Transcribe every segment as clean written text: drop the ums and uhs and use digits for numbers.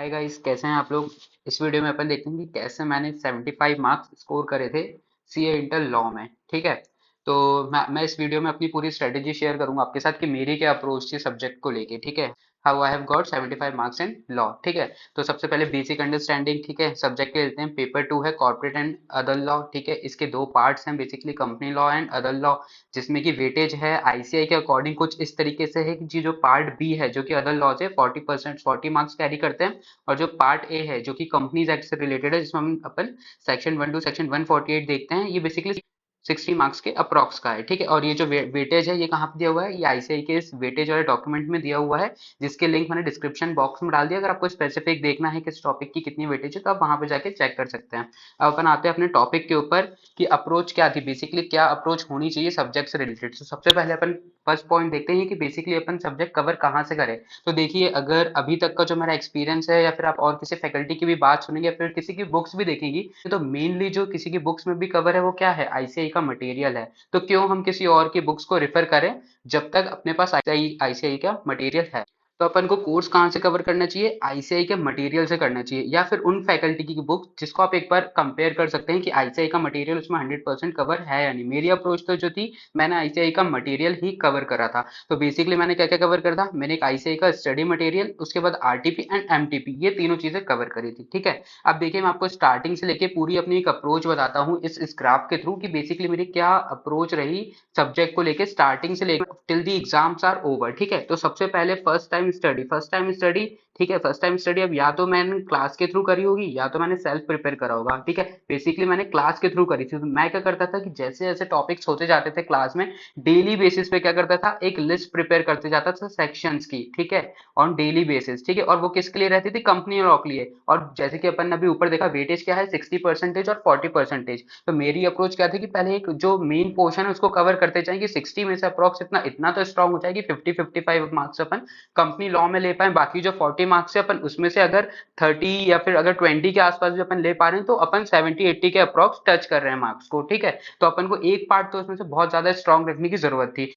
Hi guys, कैसे हैं आप लोग। इस वीडियो में अपन देखेंगे कि कैसे मैंने 75 मार्क्स स्कोर करे थे सीए इंटर लॉ में। ठीक है। तो मैं इस वीडियो में अपनी पूरी स्ट्रेटेजी शेयर करूंगा आपके साथ कि मेरी क्या अप्रोच थी सब्जेक्ट को लेके। ठीक है। How I have got 75 marks in law. ठीक है। तो सबसे पहले बेसिक अंडरस्टैंडिंग। ठीक है। सब्जेक्ट के लेते हैं। पेपर 2 है कॉर्पोरेट एंड अदर लॉ। ठीक है। इसके दो पार्ट्स हैं, basically company law and other law, जिसमें कि वेटेज है आईसीआई के अकॉर्डिंग कुछ इस तरीके से है कि जो पार्ट बी है जो कि अदर लॉ से 40% 40 मार्क्स कैरी करते हैं, और जो पार्ट ए है जो कि कंपनीज एक्ट से रिलेटेड है, जिसमें हम अपन सेक्शन 1 टू सेक्शन 148 देखते हैं, ये बेसिकली 60 मार्क्स के अप्रॉक्स का है। ठीक है। और ये जो वेटेज है ये कहाँ पे दिया हुआ है, ये आईसीआई के इस वेटेज वाले डॉक्यूमेंट में दिया हुआ है, जिसके लिंक मैंने डिस्क्रिप्शन बॉक्स में डाल दिया। अगर आपको स्पेसिफिक देखना है किस टॉपिक की कितनी वेटेज है तो आप वहां पे जाके चेक कर सकते हैं। अब अपन आते हैं अपने टॉपिक के ऊपर कि अप्रोच क्या थी, बेसिकली क्या अप्रोच होनी चाहिए सब्जेक्ट से रिलेटेड। तो सबसे पहले अपन फर्स्ट पॉइंट देखते हैं कि बेसिकली अपन सब्जेक्ट कवर कहाँ से करें। तो देखिए, अगर अभी तक का जो मेरा एक्सपीरियंस है या फिर आप और किसी फैकल्टी की भी बात सुनेंगे या फिर किसी की बुक्स भी देखेंगी, तो मेनली जो किसी की बुक्स में भी कवर है वो क्या है, आईसीआई का मटेरियल है। तो क्यों हम किसी और की बुक्स को रेफर करें जब तक अपने पास आईसीआई का मटेरियल है। तो अपन को कोर्स कहाँ से कवर करना चाहिए, आईसीआई के मटेरियल से करना चाहिए, या फिर उन फैकल्टी की बुक जिसको आप एक बार कंपेयर कर सकते हैं कि आईसीआई का मटेरियल उसमें 100% कवर है या नहीं। मेरी अप्रोच तो जो थी, मैंने आईसीआई का मटेरियल ही कवर करा था। तो बेसिकली मैंने क्या क्या कवर करा था, मैंने एक आईसीआई का स्टडी मटेरियल, उसके बाद आरटीपी एंड एमटीपी, ये तीनों चीजें कवर करी थी। ठीक है। अब देखिए, मैं आपको स्टार्टिंग से लेके पूरी अपनी एक अप्रोच बताता हूँ इस ग्राफ के थ्रू कि बेसिकली मेरी क्या अप्रोच रही सब्जेक्ट को लेके स्टार्टिंग से लेकर till the exams are over. ठीक है। तो सबसे पहले फर्स्ट टाइम स्टडी। ठीक है। फर्स्ट टाइम स्टडी अब या तो मैंने क्लास के थ्रू करी होगी या तो मैंने सेल्फ प्रिपेयर करा होगा। ठीक है। बेसिकली मैंने क्लास के थ्रू करी थी। तो मैं क्या करता था कि जैसे जैसे टॉपिक्स होते जाते थे क्लास में, डेली बेसिस पे क्या करता था, एक लिस्ट प्रिपेयर करते जाता था सेक्शंस की। ठीक है। On daily basis. ठीक है। और वो किसके लिए रहती थी, कंपनी लॉ के लिए। और जैसे कि अपन ने अभी ऊपर देखा, वेटेज क्या है, 60% और 40%। तो मेरी अप्रोच क्या थी कि पहले एक जो मेन पोर्शन है उसको कवर करते जाएं कि 60 में से अप्रोक्स इतना इतना तो स्ट्रांग हो जाए कि 50-55 मार्क्स अपन कंपनी लॉ में ले पाए। बाकी जो 40 मार्क्स है अपन उसमें से अगर 30 या फिर अगर 20 के आसपास भी अपन ले पा रहे हैं तो अपन 70-80 के अप्रोक्स टच कर रहे हैं मार्क्स को। ठीक है। तो अपन को एक पार्ट तो उसमें से बहुत ज्यादा स्ट्रांग रखने की जरूरत थी।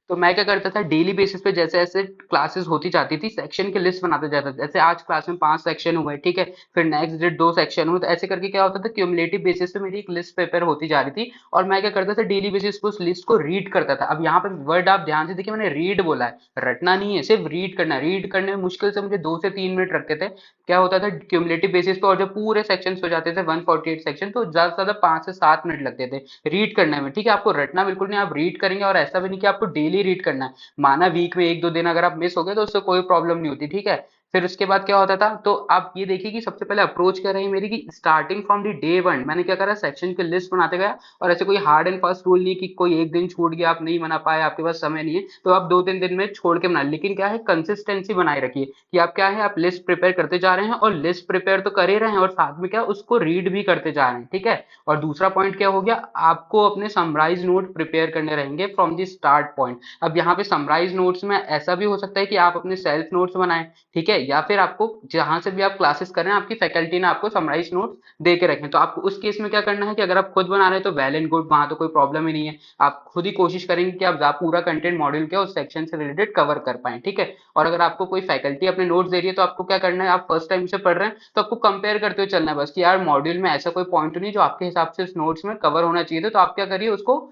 तो मैं क्या करता था, डेली बेसिस पे जैसे जैसे क्लासेस होती जाती थी, सेक्शन की लिस्ट बनाते जाता था। जैसे आज क्लास में 5 सेक्शन हुए, ठीक है, फिर नेक्स्ट डे 2 सेक्शन हुए, तो ऐसे करके क्या होता था, क्यूमुलेटिव बेसिस पे मेरी एक लिस्ट प्रिपेयर होती जा रही थी। और मैं क्या करता था, डेली बेसिस पे उस लिस्ट को रीड करता था। अब यहाँ पे वर्ड आप ध्यान से देखिए, मैंने रीड बोला है, रटना नहीं है, सिर्फ रीड करना है। रीड करने में मुश्किल से मुझे 2 से 3 मिनट लगते थे। क्या होता था, क्यूमुलेटिव बेसिस पे और जब पूरे सेक्शन हो जाते थे 148 सेक्शन, तो ज्यादा से ज्यादा 5 से 7 मिनट लगते थे रीड करने में। ठीक है। आपको रटना बिल्कुल नहीं, आप रीड करेंगे, और ऐसा भी नहीं कि आपको डेली रीड करना है। माना वीक में 1-2 दिन अगर आप मिस हो गए तो उससे कोई प्रॉब्लम नहीं होती। ठीक है। फिर उसके बाद क्या होता था, तो आप ये देखिए कि सबसे पहले अप्रोच क्या रही मेरी, कि starting from the day one मैंने क्या करा, सेक्शन की लिस्ट बनाते गया। और ऐसे कोई हार्ड एंड फास्ट रूल नहीं कि कोई एक दिन छूट गया, आप नहीं बना पाए, आपके पास समय नहीं है तो आप 2-3 दिन में छोड़ के बना, लेकिन क्या है, कंसिस्टेंसी बनाए रखिए कि आप क्या है, आप लिस्ट प्रिपेयर करते जा रहे हैं, और लिस्ट प्रिपेयर तो कर ही रहे हैं और साथ में क्या उसको रीड भी करते जा रहे हैं। ठीक है। और दूसरा पॉइंट क्या हो गया, आपको अपने समराइज नोट प्रिपेयर करने रहेंगे फ्रॉम द स्टार्ट पॉइंट। अब यहाँ पे समराइज नोट्स में ऐसा भी हो सकता है कि आप अपने सेल्फ नोट्स बनाएं। ठीक है। या फिर आपको जहां से भी आप क्लासेस कर रहे हैं आपकी फैकल्टी ने आपको समराइज नोट्स दे के रखें, तो आपको उस केस में क्या करना है कि अगर आप खुद बना रहे हैं तो वेल एंड गुड, वहां तो कोई प्रॉब्लम ही नहीं है। आप खुद ही कोशिश करेंगे कि आप पूरा कंटेंट मॉड्यूल के उस सेक्शन से रिलेटेड कवर कर पाए। ठीक है। और अगर आपको कोई फैकल्टी अपने नोट्स दे रही है तो आपको क्या करना है, आप फर्स्ट टाइम से पढ़ रहे हैं तो आपको कंपेयर करते हुए चलना है बस, कि यार मॉड्यूल में ऐसा कोई पॉइंट नहीं जो आपके हिसाब से उस नोट्स में कवर होना चाहिए था, तो आप क्या करिए, उसको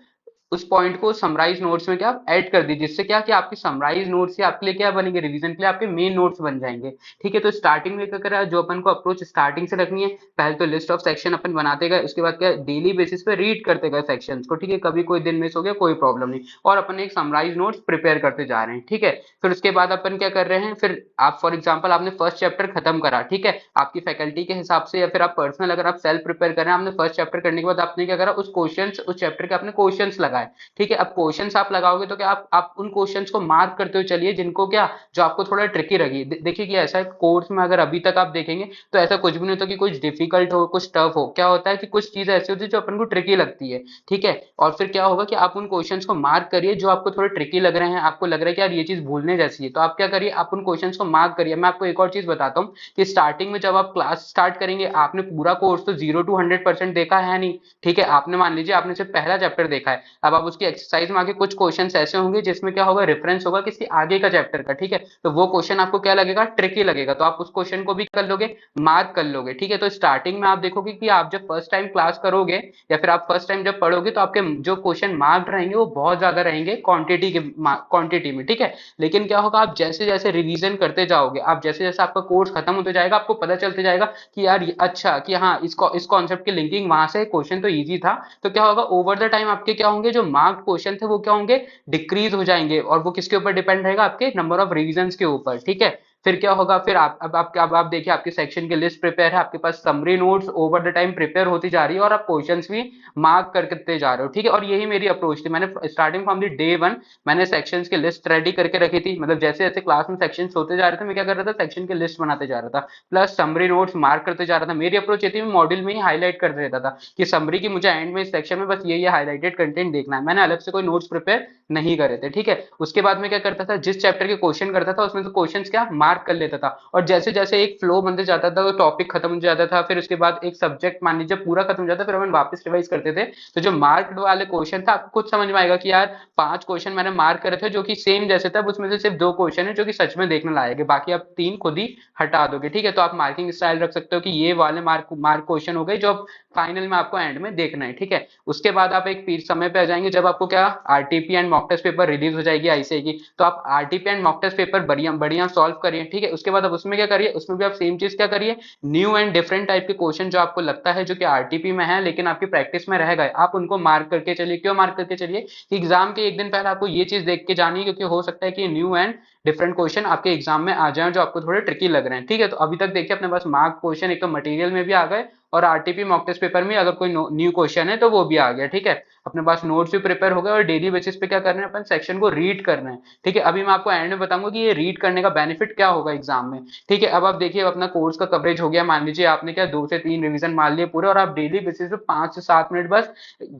उस पॉइंट को समराइज नोट्स में क्या ऐड कर दीजिए, जिससे क्या कि आपके समराइज नोट्स ही आपके लिए क्या बनेंगे, रिवीजन के लिए आपके मेन नोट्स बन जाएंगे। ठीक है। तो स्टार्टिंग में क्या करा, जो अपन को अप्रोच स्टार्टिंग से रखनी है, पहले तो लिस्ट ऑफ सेक्शन अपन बनाते गए, उसके बाद क्या डेली बेसिस पे रीड करते गए सेक्शंस को। ठीक है। कभी कोई दिन मिस हो गया कोई प्रॉब्लम नहीं, और अपन एक समराइज नोट्स प्रिपेयर करते जा रहे हैं। ठीक है। फिर उसके बाद अपन क्या कर रहे हैं, फिर आप फॉर एग्जाम्पल आपने फर्स्ट चैप्टर खत्म करा, ठीक है, आपकी फैकल्टी के हिसाब से या फिर आप पर्सनल अगर आप सेल्फ प्रिपेयर कर रहे हैं, आपने फर्स्ट चैप्टर करने के बाद आपने क्या करा, उस क्वेश्चन उस चैप्टर के आपने क्वेश्चन लगाए। ठीक है। अब क्वेश्चंस आप लगाओगे तो क्या आप उन क्वेश्चंस को मार्क करते हुए चलिए जिनको क्या, जो आपको थोड़ा ट्रिकी लगी। देखिए कि ऐसा कोर्स में अगर अभी तक आप देखेंगे तो ऐसा कुछ भी नहीं होता कि कुछ डिफिकल्ट हो कुछ टफ हो। क्या होता है कि कुछ चीजें ऐसी होती है जो अपन को ट्रिकी लगती है। ठीक है। और फिर क्या होगा कि आप उन क्वेश्चंस को मार्क करिए जो आपको थोड़े ट्रिकी लग रहे हैं, आपको लग रहा है कि यार ये चीज भूलने जैसी है, तो आप क्या करिए, आप उन क्वेश्चंस को मार्क करिए। मैं आपको एक और चीज बताता हूँ कि स्टार्टिंग में जब आप क्लास स्टार्ट करेंगे, आपने पूरा कोर्स तो 0 to 100% देखा है नहीं। ठीक है। आपने मान लीजिए आपने सिर्फ पहला चैप्टर देखा है। अब आप उसकी एक्सरसाइज में आगे कुछ क्वेश्चंस ऐसे होंगे जिसमें क्या होगा, रेफरेंस होगा किसी आगे का चैप्टर का, ठीक है, तो वो क्वेश्चन आपको क्या लगेगा, ट्रिकी लगेगा, तो आप उस क्वेश्चन को भी कर लोगे, मार्क कर लोगे, ठीक है। तो स्टार्टिंग में आप देखोगे कि आप जब फर्स्ट टाइम क्लास करोगे या फिर आप फर्स्ट टाइम जब पढ़ोगे तो आपके जो क्वेश्चन मार्क्ड रहेंगे वो बहुत ज्यादा रहेंगे क्वांटिटी में, ठीक है। लेकिन क्या होगा, आप जैसे जैसे रिवीजन करते जाओगे, आप जैसे जैसे आपका कोर्स खत्म होते जाएगा, आपको पता चलते जाएगा कि यार अच्छा कि हाँ इसको इस कॉन्सेप्ट की लिंकिंग वहां से, क्वेश्चन तो इजी था। तो क्या होगा, ओवर द टाइम आपके क्या होंगे, जो मार्क्ड क्वेश्चन थे वो क्या होंगे, डिक्रीज हो जाएंगे, और वो किसके ऊपर डिपेंड रहेगा, आपके नंबर ऑफ रिवीजन के ऊपर, ठीक है। फिर क्या होगा, फिर आप देखिए आपके सेक्शन की लिस्ट प्रिपेयर है, आपके पास summary notes over the time prepare होती जा रही है, और आप क्वेश्चंस भी मार्क करते जा रहे हो, ठीक है। और यही मेरी अप्रोच थी, मैंने starting from the day one मैंने सेक्शंस की लिस्ट रेडी करके रखी थी, मतलब जैसे जैसे क्लास में सेक्शंस होते जा रहे थे मैं क्या कर रहा था, सेक्शन की लिस्ट बनाते जा रहा था, प्लस समरी नोट्स मार्क करते जा रहा था। मेरी अप्रोच ये थी, मैं मॉड्यूल में ही हाईलाइट करते रहता था कि समरी की मुझे एंड में इस सेक्शन में बस ये हाईलाइटेड कंटेंट देखना है, मैंने अलग से कोई नोट्स प्रिपेयर नहीं करे थे, ठीक है। उसके बाद में क्या करता था, जिस चैप्टर के क्वेश्चन करता था उसमें से क्वेश्चंस क्या मार्क कर लेता था, और जैसे जैसे एक फ्लो बनते जाता था, तो टॉपिक खत्म हो जाता था, फिर उसके बाद एक सब्जेक्ट मान लीजिए पूरा खत्म हो जाता, फिर अपन वापस रिवाइज करते थे। तो जो मार्क्ड वाले क्वेश्चन था, आपको खुद समझ में आएगा कि यार 5 क्वेश्चन मैंने मार्क करे थे जो कि सेम जैसे थे, अब उसमें से सिर्फ 2 क्वेश्चन है जो कि सच में देखने लायक है, बाकी आप 3 खुद ही हटा दोगे, ठीक है। तो आप मार्किंग स्टाइल रख सकते हो कि ये वाले मार्क मार्क क्वेश्चन हो गए जो फाइनल में आपको एंड में देखना है, ठीक है। उसके बाद आप एक समय पे आ जाएंगे जब आपको क्या, RTP and mock test paper release हो जाएगी आईसीआई की, तो आप RTP and mock test paper बढ़िया बढ़िया सॉल्व करिए, ठीक है। उसके बाद अब उसमें क्या करिए, उसमें भी आप सेम चीज क्या करिए, न्यू एंड डिफरेंट टाइप के क्वेश्चन जो आपको लगता है जो कि आरटीपी में है लेकिन आपकी प्रैक्टिस में रह गए, आप उनको मार्क करके चलिए। क्यों मार्क करके चलिए, कि एग्जाम के एक दिन पहले आपको ये चीज देख के जानी है, क्योंकि हो सकता है कि न्यू एंड डिफरेंट क्वेश्चन आपके एग्जाम में आ जाए जो आपको थोड़े ट्रिकी लग रहे हैं, ठीक है। तो अभी तक देखिए अपने पास मार्क क्वेश्चन एक तो मटेरियल में भी आ गए, और आरटीपी मॉक टेस्ट पेपर में अगर कोई न्यू क्वेश्चन है तो वो भी आ गया, ठीक है। अपने पास नोट्स भी प्रिपेयर हो गए, और डेली बेसिस पे क्या करना है, अपन सेक्शन को रीड करना है, ठीक है। अभी मैं आपको एंड में बताऊंगा कि ये रीड करने का बेनिफिट क्या होगा एग्जाम में, ठीक है। अब आप देखिए अपना कोर्स का कवरेज हो गया, मान लीजिए आपने क्या 2 से 3 रिवीजन मान लिए पूरे, और आप डेली बेसिस पे 5 से 7 मिनट बस,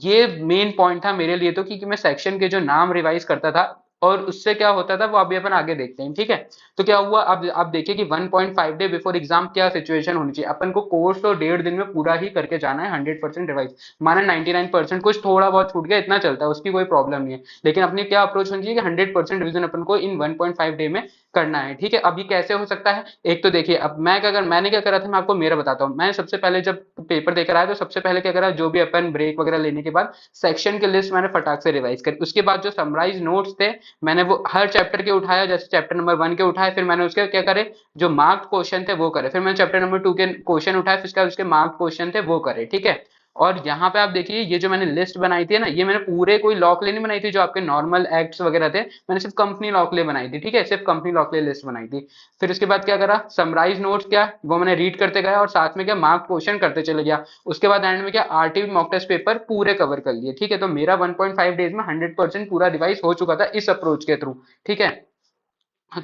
ये मेन पॉइंट था मेरे लिए तो, कि मैं सेक्शन के जो नाम रिवाइज करता था, और उससे क्या होता था वो अभी अपन आगे देखते हैं, ठीक है। तो क्या हुआ, अब आप देखिए कि 1.5 डे बिफोर एग्जाम क्या सिचुएशन होनी चाहिए, अपन को कोर्स तो 1.5 दिन में पूरा ही करके जाना है, 100% रिवाइज, माना 99% कुछ थोड़ा बहुत छूट गया इतना चलता है, उसकी कोई प्रॉब्लम नहीं है, लेकिन अपनी क्या अप्रोच होनी चाहिए कि 100% रिवीजन अपन को इन 1.5 डे में करना है, ठीक है। अब ये कैसे हो सकता है, एक तो देखिए अब मैंने क्या करा था, मैं आपको मेरा बताता हूँ। मैं सबसे पहले जब पेपर देकर आया तो सबसे पहले क्या करा, जो भी अपन ब्रेक वगैरह लेने के बाद सेक्शन की लिस्ट मैंने फटाक से रिवाइज करी, उसके बाद जो समराइज नोट्स थे मैंने वो हर चैप्टर के उठाया, जैसे चैप्टर नंबर 1 के उठाए, फिर मैंने उसके क्या करे, जो मार्क्ड क्वेश्चन थे वो करे, फिर मैंने चैप्टर नंबर 2 के क्वेश्चन उठाए, फिर उसके बाद उसके मार्क्ड क्वेश्चन थे वो करे, ठीक है। और यहाँ पे आप देखिए ये जो मैंने लिस्ट बनाई थी ना, ये मैंने पूरे कोई लॉ के लिए नहीं बनाई थी जो आपके नॉर्मल एक्ट्स वगैरह थे, मैंने सिर्फ कंपनी लॉ के लिए बनाई थी, ठीक है, सिर्फ कंपनी लॉ के लिए लिस्ट बनाई थी। फिर उसके बाद क्या करा, समराइज नोट्स क्या वो मैंने रीड करते गया, और साथ में क्या मार्क क्वेश्चन करते चले गया। उसके बाद एंड में क्या, आरटीपी मॉक टेस्ट पेपर पूरे कवर कर लिए, ठीक है। तो मेरा 1.5 डेज में 100% पूरा रिवाइज हो चुका था इस अप्रोच के थ्रू, ठीक है।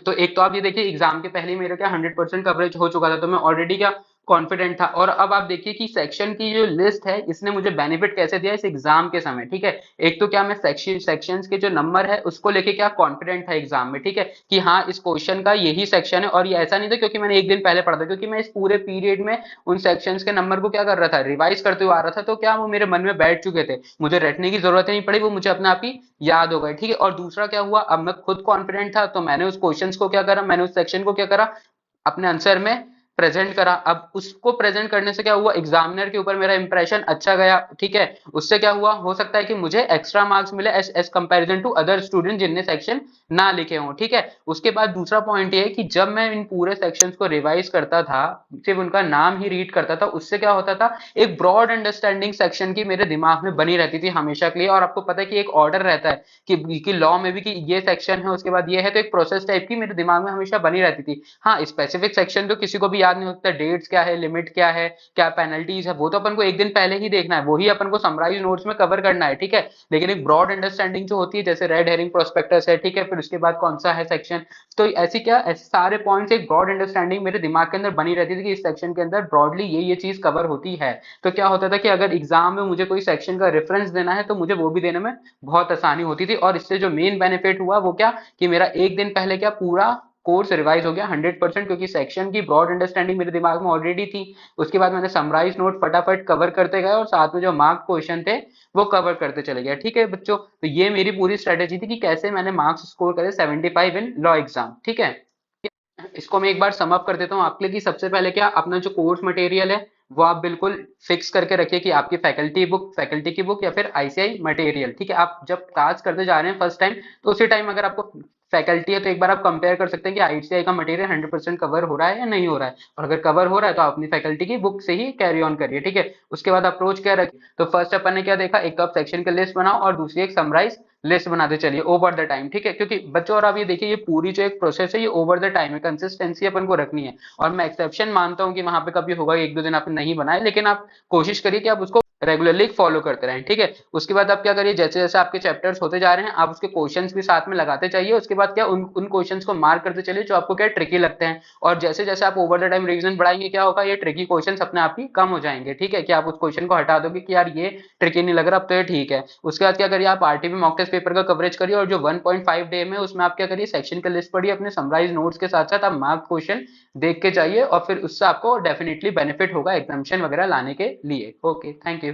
तो एक तो आप ये देखिए एग्जाम के पहले ही मेरा क्या 100% कवरेज हो चुका था, तो मैं ऑलरेडी क्या कॉन्फिडेंट था। और अब आप देखिए कि सेक्शन की जो लिस्ट है इसने मुझे बेनिफिट कैसे दिया इस एग्जाम के समय, ठीक है। एक तो क्या मैं सेक्शंस के जो नंबर है उसको लेके क्या कॉन्फिडेंट था एग्जाम में, ठीक है, कि हाँ इस क्वेश्चन का यही सेक्शन है। और ये ऐसा नहीं था क्योंकि मैंने एक दिन पहले पढ़ा था, क्योंकि मैं इस पूरे पीरियड में उन सेक्शंस के नंबर को क्या कर रहा था, रिवाइज करते हुए आ रहा था, तो क्या वो मेरे मन में बैठ चुके थे, मुझे रटने की जरूरत ही नहीं पड़ी, वो मुझे अपने आप ही याद हो गए, ठीक है। और दूसरा क्या हुआ, अब मैं खुद कॉन्फिडेंट था तो मैंने उस क्वेश्चंस को क्या करा, मैंने उस सेक्शन को क्या करा, अपने आंसर में प्रेजेंट करा। अब उसको प्रेजेंट करने से क्या हुआ, एग्जामिनर के ऊपर मेरा इंप्रेशन अच्छा गया, ठीक है। उससे क्या हुआ, हो सकता है कि मुझे एक्स्ट्रा मार्क्स मिले as as comparison to other student जिनने सेक्शन ना लिखे हों, ठीक है। उसके बाद दूसरा पॉइंट ये है कि जब मैं इन पूरे सेक्शंस को रिवाइज करता था, सिर्फ उनका नाम ही रीड करता था, उससे क्या होता था, एक ब्रॉड अंडरस्टैंडिंग सेक्शन की मेरे दिमाग में बनी रहती थी हमेशा के लिए। और आपको पता है कि एक ऑर्डर रहता है कि लॉ में भी कि ये सेक्शन है उसके बाद ये है, तो एक प्रोसेस टाइप की मेरे दिमाग में हमेशा बनी रहती थी। हाँ स्पेसिफिक सेक्शन तो किसी को भी याद नहीं होता, डेट्स क्या है, लिमिट क्या है, क्या पेनल्टीज है, वो तो अपन को एक दिन पहले ही देखना है, वही अपन को समराइज नोट्स में कवर करना है, ठीक है। लेकिन एक ब्रॉड अंडरस्टैंडिंग जो होती है, जैसे रेड हेरिंग प्रोस्पेक्टस है, ठीक है, फिर उसके बाद कौन सा है सेक्शन, तो ऐसी क्या ऐसे सारे पॉइंट्स एक ब्रॉड अंडरस्टैंडिंग मेरे दिमाग के अंदर बनी रहती थी कि इस सेक्शन के अंदर ब्रॉडली ये चीज कवर होती है। तो क्या होता था कि अगर एग्जाम में मुझे कोई सेक्शन का रेफरेंस देना है तो मुझे वो भी देने में बहुत आसानी होती थी। और इससे जो मेन बेनिफिट हुआ वो क्या, कि मेरा एक दिन पहले क्या पूरा कोर्स रिवाइज हो गया 100%, क्योंकि सेक्शन की ब्रॉड अंडरस्टैंडिंग मेरे दिमाग में ऑलरेडी थी। उसके बाद मैंने समराइज नोट फटाफट कवर करते गए और साथ में जो मार्क क्वेश्चन थे वो कवर करते चले गए। ठीक है बच्चों, तो ये मेरी पूरी स्ट्रेटेजी थी कि कैसे मैंने मार्क्स स्कोर करे 75 इन लॉ एग्जाम। ठीक है, इसको मैं एक बार सम अप कर देता हूँ आपके लिए कि सबसे पहले क्या, अपना जो कोर्स मटेरियल है वो आप बिल्कुल फिक्स करके रखिए कि आपकी फैकल्टी की बुक या फिर आईसीआई मटेरियल। ठीक है, आप जब क्लास करते जा रहे हैं फर्स्ट टाइम, तो उसी टाइम अगर आपको फैकल्टी है तो एक बार आप कंपेयर कर सकते हैं कि आईसीआई का मटेरियल 100% कवर हो रहा है या नहीं हो रहा है, और अगर कवर हो रहा है तो आप अपनी फैकल्टी की बुक से ही कैरी ऑन करिए। ठीक है, उसके बाद अप्रोच क्या रखिए, तो फर्स्ट अपन ने क्या देखा, एक तो आप सेक्शन की लिस्ट बनाओ और दूसरी एक समराइज लिस्ट बनाते चलिए ओवर द टाइम। ठीक है, क्योंकि बच्चों और आप ये देखिए, ये पूरी जो एक प्रोसेस है ये ओवर द टाइम है, कंसिस्टेंसी अपन को रखनी है। और मैं एक्सेप्शन मानता हूँ कि वहां पे कभी होगा एक दो दिन आपने नहीं बनाए, लेकिन आप कोशिश करिए कि आप उसको रेगुलरली फॉलो करते रहें। ठीक है, उसके बाद आप क्या करिए, जैसे जैसे आपके चैप्टर्स होते जा रहे हैं आप उसके क्वेश्चंस भी साथ में लगाते चाहिए। उसके बाद क्या, उन क्वेश्चंस को मार्क करते चलिए जो आपको क्या ट्रिकी लगते हैं, और जैसे जैसे आप ओवर द टाइम रिवीजन बढ़ाएंगे क्या होगा, ये ट्रिकी क्वेश्चंस अपने आप ही कम हो जाएंगे। ठीक है, कि आप उस क्वेश्चन को हटा दोगे कि यार ये ट्रिकी नहीं लग रहा, अब तो ये ठीक है। उसके बाद क्या करिए, आप आरटीपी मॉक टेस्ट पेपर का कवरेज करिए, और जो 1.5 डे में उसमें आप क्या करिए, सेक्शन की लिस्ट पढ़िए, अपने समराइज नोट्स के साथ साथ आप मार्क क्वेश्चन देख के जाइए, और फिर उससे आपको डेफिनेटली बेनिफिट होगा एग्जामिनेशन वगैरह लाने के लिए। Okay, thank you.